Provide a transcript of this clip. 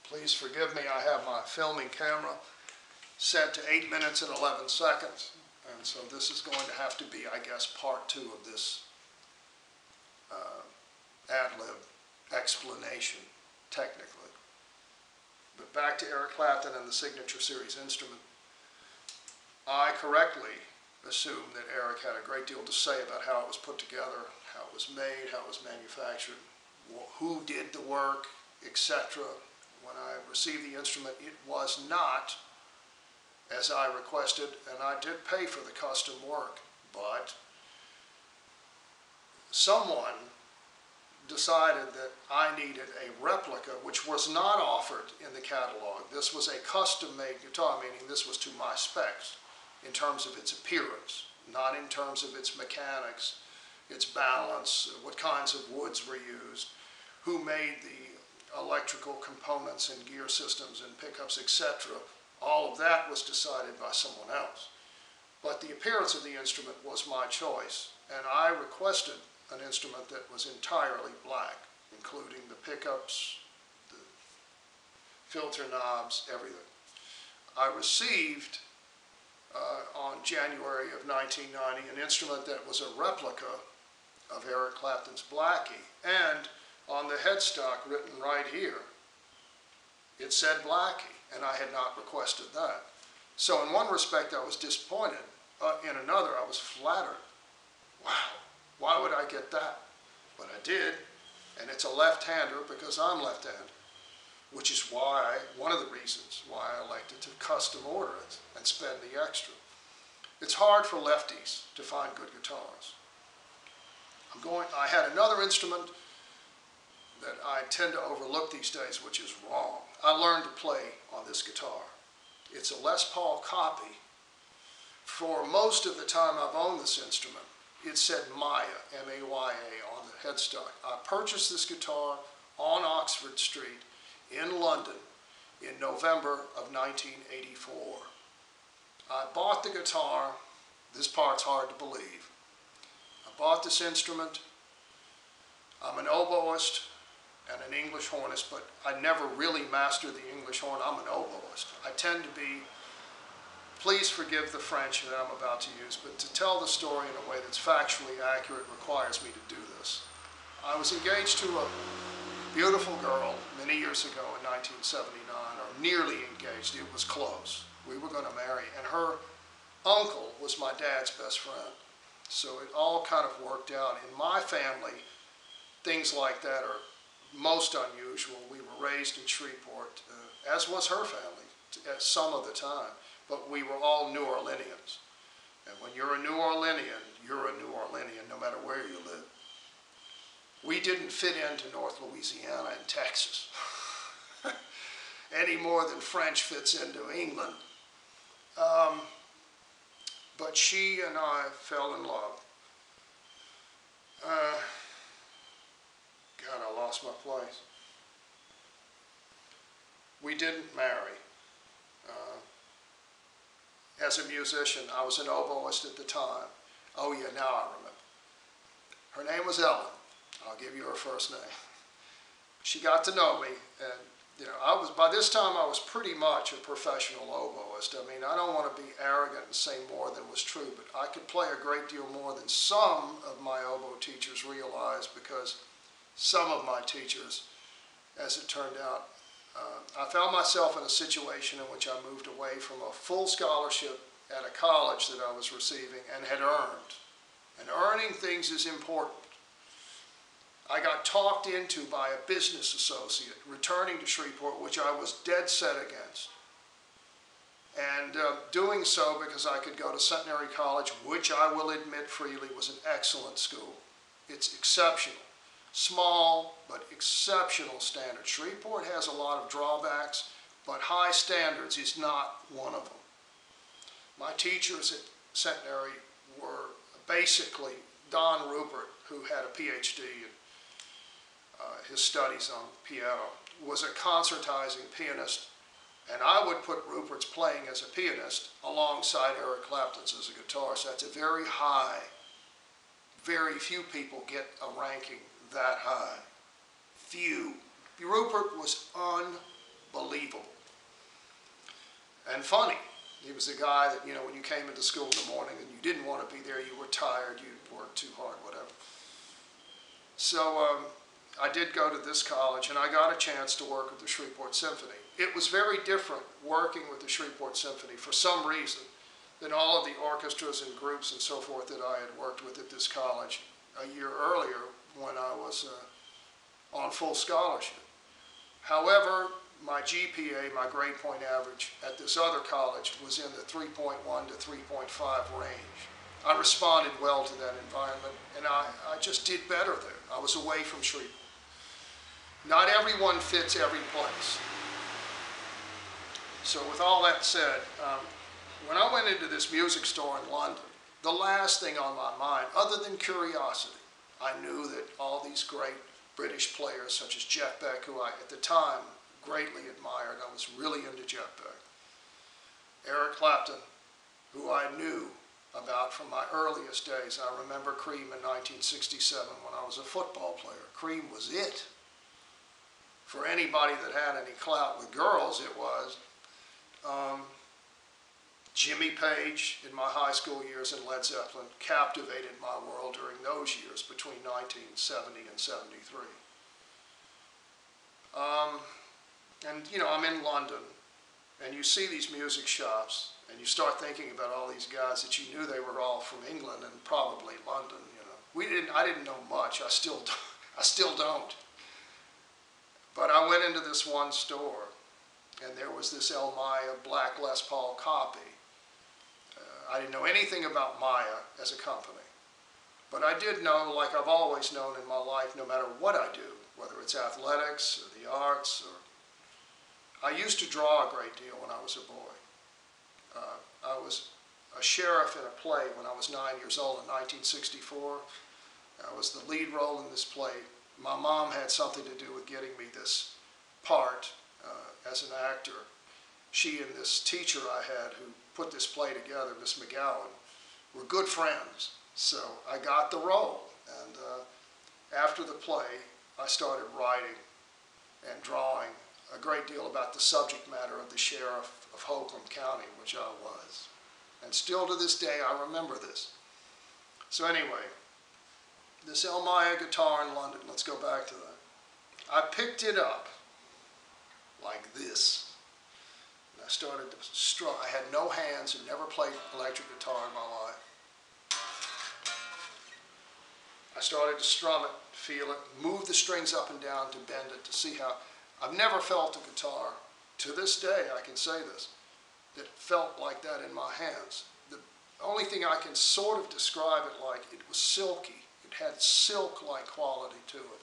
Please forgive me, I have my filming camera set to 8 minutes and 11 seconds, and so this is going to have to be, I guess, part 2 of this ad-lib explanation, technically. But back to Eric Clapton and the Signature Series instrument. I correctly assumed that Eric had a great deal to say about how it was put together, how it was made, how it was manufactured, who did the work, etc. When I received the instrument, it was not as I requested, and I did pay for the custom work, but someone decided that I needed a replica, which was not offered in the catalog. This was a custom-made guitar, meaning this was to my specs in terms of its appearance, not in terms of its mechanics, its balance, what kinds of woods were used, who made the electrical components and gear systems and pickups, etc. All of that was decided by someone else. But the appearance of the instrument was my choice, and I requested an instrument that was entirely black, including the pickups, the filter knobs, everything. I received on January of 1990 an instrument that was a replica of Eric Clapton's Blackie, and on the headstock written right here, it said Blackie, and I had not requested that. So in one respect I was disappointed, in another I was flattered. Wow, why would I get that? But I did, and it's a left-hander because I'm left-handed, which is why, one of the reasons why I elected to custom order it and spend the extra. It's hard for lefties to find good guitars. I had another instrument that I tend to overlook these days, which is wrong. I learned to play on this guitar. It's a Les Paul copy. For most of the time I've owned this instrument, it said Maya, M-A-Y-A, on the headstock. I purchased this guitar on Oxford Street in London in November of 1984. I bought the guitar. This part's hard to believe. I bought this instrument. I'm an oboist and an English hornist, but I never really mastered the English horn. I'm an oboist. I tend to be, please forgive the French that I'm about to use, but to tell the story in a way that's factually accurate requires me to do this. I was engaged to a beautiful girl many years ago in 1979, or nearly engaged. It was close. We were going to marry, and her uncle was my dad's best friend. So it all kind of worked out. In my family, things like that are most unusual. We were raised in Shreveport, as was her family at some of the time, but we were all New Orleanians. And when you're a New Orleanian, you're a New Orleanian no matter where you live. We didn't fit into North Louisiana and Texas any more than French fits into England. But she and I fell in love. God, I lost my place. We didn't marry. As a musician, I was an oboist at the time. Oh yeah, now I remember. Her name was Ellen. I'll give you her first name. She got to know me, and by this time I was pretty much a professional oboist. I mean, I don't want to be arrogant and say more than was true, but I could play a great deal more than some of my oboe teachers realized, because some of my teachers, as it turned out, I found myself in a situation in which I moved away from a full scholarship at a college that I was receiving and had earned. And earning things is important. I got talked into by a business associate returning to Shreveport, which I was dead set against. And doing so because I could go to Centenary College, which I will admit freely was an excellent school. It's exceptional. Small, but exceptional standards. Shreveport has a lot of drawbacks, but high standards is not one of them. My teachers at Centenary were basically Don Rupert, who had a PhD in his studies on piano, was a concertizing pianist, and I would put Rupert's playing as a pianist alongside Eric Clapton's as a guitarist. That's a very high. Very few people get a ranking that high. Few. Rupert was unbelievable. and funny. He was the guy that, when you came into school in the morning and you didn't want to be there, you were tired, you worked too hard, whatever. So I did go to this college, and I got a chance to work with the Shreveport Symphony. It was very different working with the Shreveport Symphony for some reason than all of the orchestras and groups and so forth that I had worked with at this college a year earlier when I was on full scholarship. However, my GPA, my grade point average at this other college, was in the 3.1 to 3.5 range. I responded well to that environment, and I just did better there. I was away from Shreveport. Not everyone fits every place. So with all that said, when I went into this music store in London, the last thing on my mind, other than curiosity, I knew that all these great British players, such as Jeff Beck, who I, at the time, greatly admired. I was really into Jeff Beck. Eric Clapton, who I knew about from my earliest days. I remember Cream in 1967 when I was a football player. Cream was it. For anybody that had any clout with girls, it was. Jimmy Page in my high school years and Led Zeppelin captivated my world during those years between 1970 and 73. And I'm in London, and you see these music shops, and you start thinking about all these guys that you knew they were all from England and probably London. I didn't know much. I still don't. But I went into this one store, and there was this Elmaya Black Les Paul copy. I didn't know anything about Maya as a company, but I did know, like I've always known in my life, no matter what I do, whether it's athletics or the arts, or I used to draw a great deal when I was a boy. I was a sheriff in a play when I was 9 years old in 1964. I was the lead role in this play. My mom had something to do with getting me this part as an actor. She and this teacher I had who put this play together, Miss McGowan, were good friends. So I got the role. And after the play, I started writing and drawing a great deal about the subject matter of the sheriff of Holcomb County, which I was. And still to this day, I remember this. So anyway, this Elmaya guitar in London, let's go back to that. I picked it up like this. And I started to strum. I had no hands and never played electric guitar in my life. I started to strum it, feel it, move the strings up and down to bend it, to see how. I've never felt a guitar, to this day I can say this, that felt like that in my hands. The only thing I can sort of describe it like, it was silky. It had silk-like quality to it.